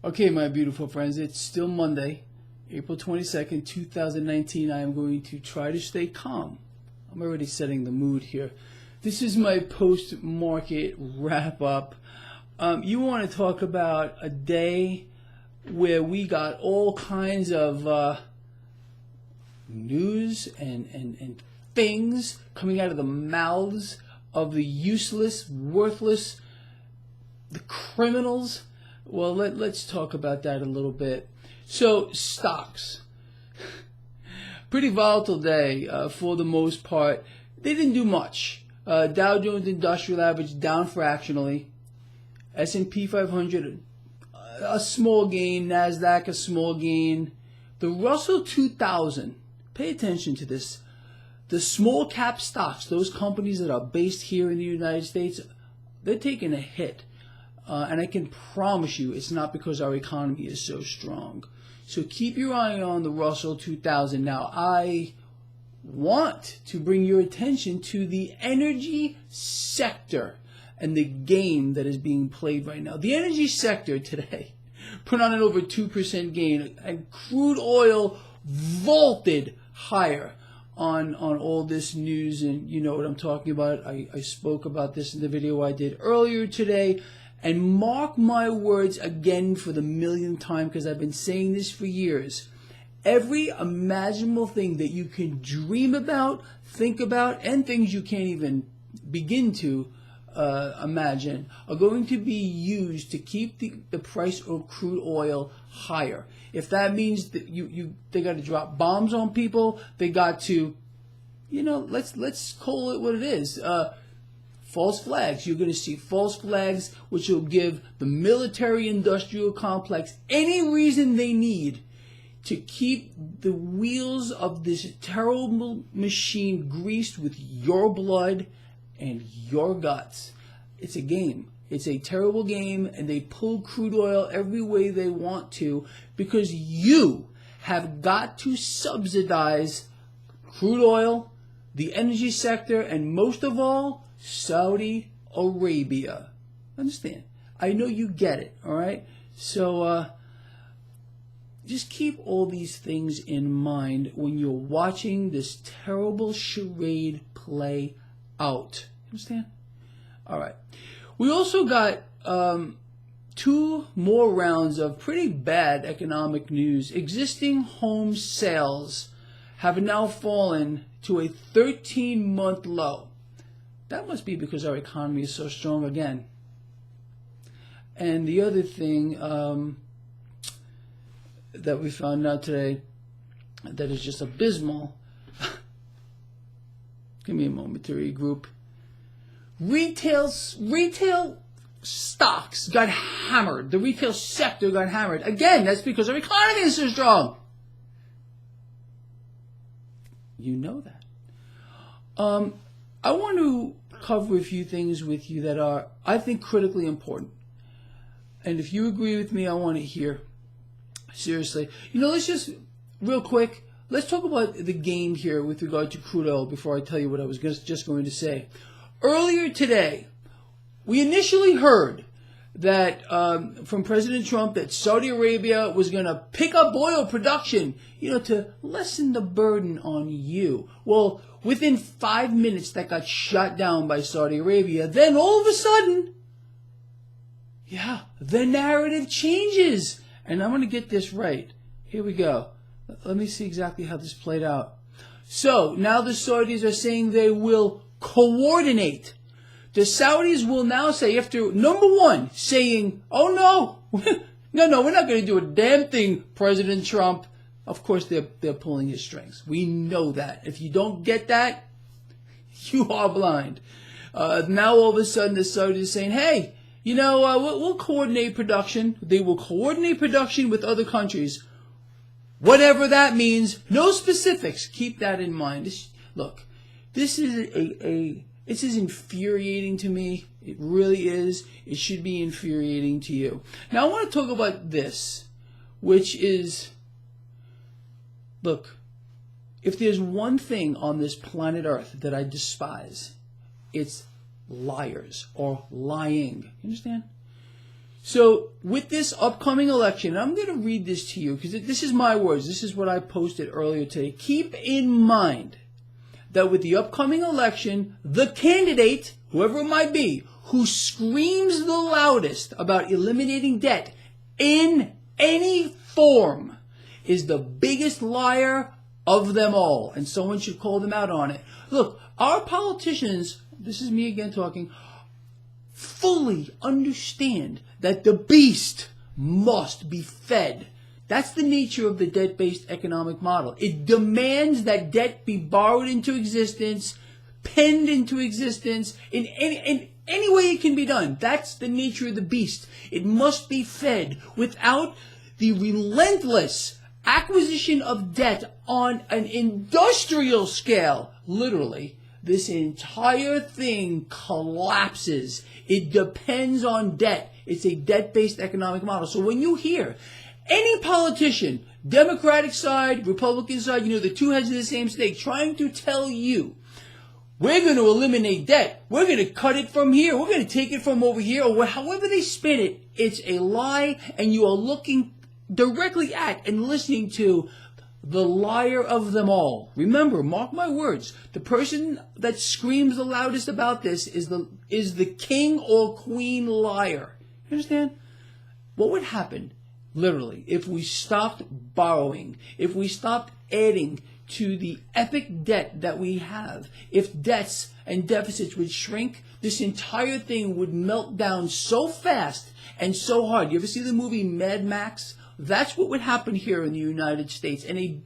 Okay, my beautiful friends, it's still Monday, April 22nd, 2019. I am going to try to stay calm. I'm already setting the mood here. This is my post-market wrap-up. You want to talk about a day where we got all kinds of news and things coming out of the mouths of the useless, worthless, the criminals. Well, let's talk about that a little bit. So, stocks. Pretty volatile day for the most part. They didn't do much. Dow Jones Industrial Average down fractionally. S&P 500, a small gain. NASDAQ, a small gain. The Russell 2000, pay attention to this. The small cap stocks, those companies that are based here in the United States, they're taking a hit. And I can promise you it's not because our economy is so strong. So keep your eye on the Russell 2000. Now, I want to bring your attention to the energy sector and the game that is being played right now. The energy sector today put on an over 2% gain, and crude oil vaulted higher on all this news, and you know what I'm talking about. I spoke about this in the video I did earlier today. And mark my words again for the millionth time, because I've been saying this for years. Every imaginable thing that you can dream about, think about, and things you can't even begin to imagine are going to be used to keep the price of crude oil higher. If that means that they got to drop bombs on people, they got to, let's call it what it is. False flags. You're going to see false flags, which will give the military-industrial complex any reason they need to keep the wheels of this terrible machine greased with your blood and your guts. It's a game. It's a terrible game, and they pull crude oil every way they want to because you have got to subsidize crude oil, the energy sector, and most of all, Saudi Arabia. Understand? I know you get it, all right? So just keep all these things in mind when you're watching this terrible charade play out. Understand? All right. We also got two more rounds of pretty bad economic news. Existing home sales have now fallen to a 13-month low. That must be because our economy is so strong again. And the other thing that we found out today that is just abysmal. Give me a moment to regroup. Retail stocks got hammered. The retail sector got hammered. Again, that's because our economy is so strong. You know that. I want to cover a few things with you that are, I think, critically important. And if you agree with me, I want to hear. Seriously. Let's just, real quick, let's talk about the game here with regard to crude oil before I tell you what I was just going to say. Earlier today, we initially heard that from President Trump that Saudi Arabia was going to pick up oil production, to lessen the burden on you. Well, within 5 minutes, that got shot down by Saudi Arabia. Then all of a sudden, the narrative changes. And I'm going to get this right. Here we go. Let me see exactly how this played out. So now the Saudis are saying they will coordinate. The Saudis will now say, after number one saying, oh no, no, we're not going to do a damn thing, President Trump. Of course, they're pulling his strings. We know that. If you don't get that, you are blind. Now all of a sudden the Saudis are saying, hey, we'll coordinate production. They will coordinate production with other countries. Whatever that means, no specifics. Keep that in mind. Look, this is infuriating to me. It really is. It should be infuriating to you. Now, I want to talk about this, which is, look, if there's one thing on this planet Earth that I despise, it's liars or lying. You understand? So with this upcoming election, I'm going to read this to you because this is my words. This is what I posted earlier today. Keep in mind that with the upcoming election, the candidate, whoever it might be, who screams the loudest about eliminating debt in any form is the biggest liar of them all. And someone should call them out on it. Look, our politicians, this is me again talking, fully understand that the beast must be fed. That's the nature of the debt-based economic model. It demands that debt be borrowed into existence, penned into existence, in any way it can be done. That's the nature of the beast. It must be fed. Without the relentless acquisition of debt on an industrial scale, literally, this entire thing collapses. It depends on debt. It's a debt-based economic model. So when you hear any politician, Democratic side, Republican side, the two heads of the same stake, trying to tell you, we're going to eliminate debt, we're going to cut it from here, we're going to take it from over here, or however they spin it, it's a lie, and you are looking directly at and listening to the liar of them all. Remember, mark my words, the person that screams the loudest about this is the king or queen liar. You understand? What would happen, literally, if we stopped borrowing, if we stopped adding to the epic debt that we have, if debts and deficits would shrink, this entire thing would melt down so fast and so hard. You ever see the movie Mad Max? That's what would happen here in the United States. And a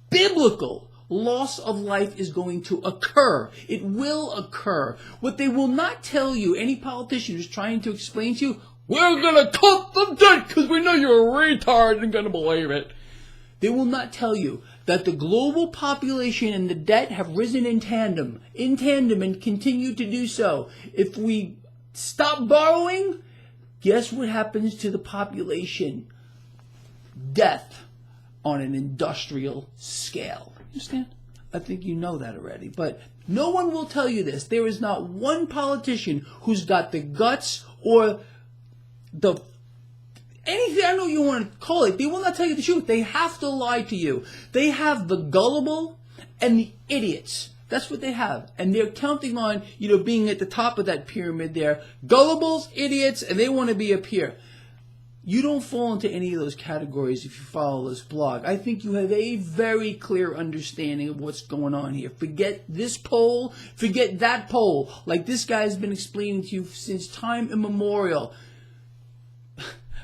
biblical loss of life is going to occur. It will occur. What they will not tell you, any politician who's trying to explain to you, we're going to cut the debt because we know you're a retard and going to believe it. They will not tell you that the global population and the debt have risen in tandem and continue to do so. If we stop borrowing, guess what happens to the population? Death on an industrial scale. Understand? I think you know that already. But no one will tell you this. There is not one politician who's got the guts or the anything, I don't know what you want to call it. They will not tell you the truth. They have to lie to you. They have the gullible and the idiots. That's what they have. And they're counting on, being at the top of that pyramid there. Gullibles, idiots, and they want to be up here. You don't fall into any of those categories if you follow this blog. I think you have a very clear understanding of what's going on here. Forget this poll, forget that poll. Like this guy has been explaining to you since time immemorial.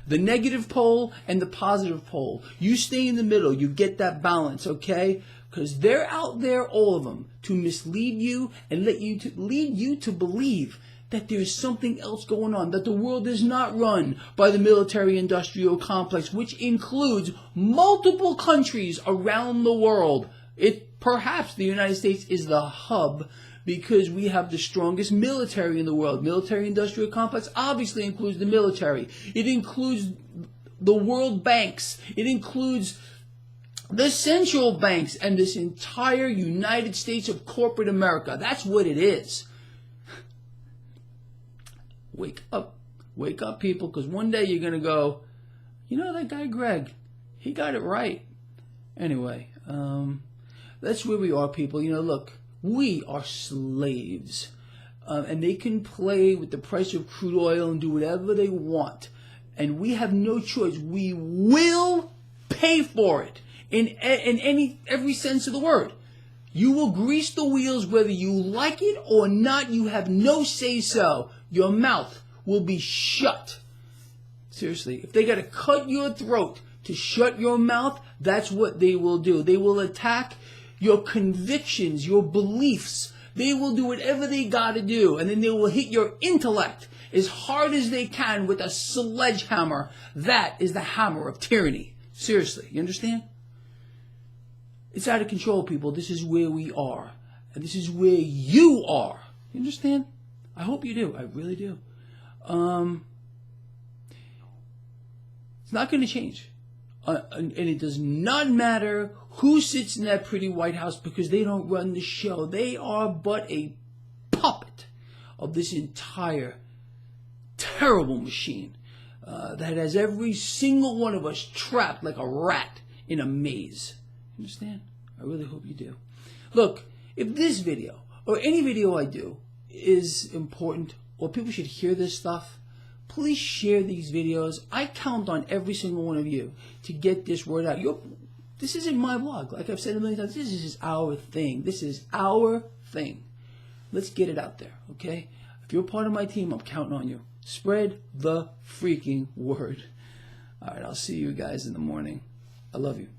The negative pole and the positive pole. You stay in the middle. You get that balance, okay? Because they're out there, all of them, to mislead you and lead you to believe that there's something else going on, that the world is not run by the military-industrial complex, which includes multiple countries around the world. Perhaps the United States is the hub because we have the strongest military in the world. Military-industrial complex obviously includes the military. It includes the world banks. It includes the central banks and this entire United States of corporate America. That's what it is. Wake up, people, because one day you're going to go, that guy Greg, he got it right. Anyway, that's where we are, people. Look, we are slaves, and they can play with the price of crude oil and do whatever they want, and we have no choice. We will pay for it in every sense of the word. You will grease the wheels whether you like it or not. You have no say-so. Your mouth will be shut. Seriously, if they got to cut your throat to shut your mouth, that's what they will do. They will attack your convictions, your beliefs. They will do whatever they got to do, and then they will hit your intellect as hard as they can with a sledgehammer. That is the hammer of tyranny. Seriously, you understand? It's out of control, people. This is where we are. And this is where you are. You understand? I hope you do. I really do. It's not going to change. And it does not matter who sits in that pretty White House because they don't run the show. They are but a puppet of this entire terrible machine. that has every single one of us trapped like a rat in a maze. Understand? I really hope you do. Look, if this video or any video I do is important or people should hear this stuff, please share these videos. I count on every single one of you to get this word out. This isn't my blog. Like I've said a million times, this is our thing. This is our thing. Let's get it out there, okay? If you're part of my team, I'm counting on you. Spread the freaking word. All right, I'll see you guys in the morning. I love you.